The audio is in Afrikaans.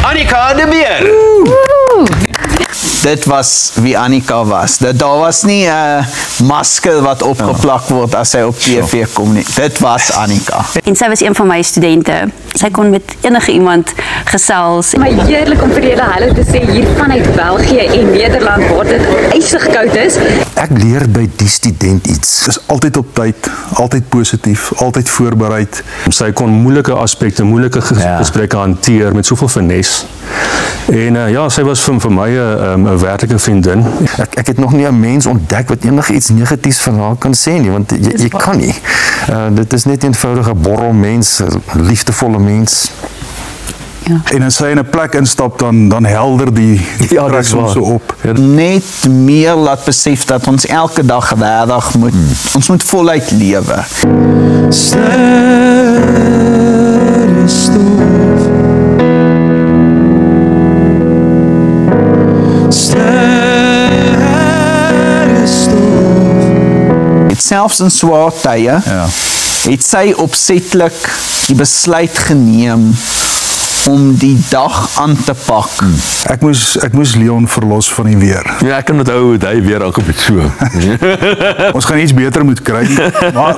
Annika de Beer. Dit was wie Annika was. Daar was nie 'n masker wat opgeplak word as sy op TV kom nie. Dit was Annika. En sy was een van my studente. Sy kon met enige iemand gesels. My heerlik om vir julle hallo te sê hier vanuit België en Nederland waar dit ysig koud is. Ek leer by die student iets. Is altyd op tyd, altyd positief, altyd voorbereid. Sy kon moeilike aspekte, moeilike gesprekke hanteer met soveel finesse. En ja, sy was vir my 'n werklike vriendin. Ek het nog nie 'n mens ontdek wat enigiets negatiefs van haar kan sê nie, want jy kan nie. Dit is net 'n eenvoudige borrelmens, 'n liefdevolle mens. Ja. En as sy in 'n plek instap, dan helder die trek soms so op. Net meer laat besef dat ons elke dag regtig moet, ons moet voluit lewe. Selfs in swaar tye het sy opsetlik die besluit geneem om die dag aan te pak. Ek moes Leon verlos van die weer. Ja, ek kan onthou dat hy weer aangebied so. Ons gaan iets beter moet kry, maar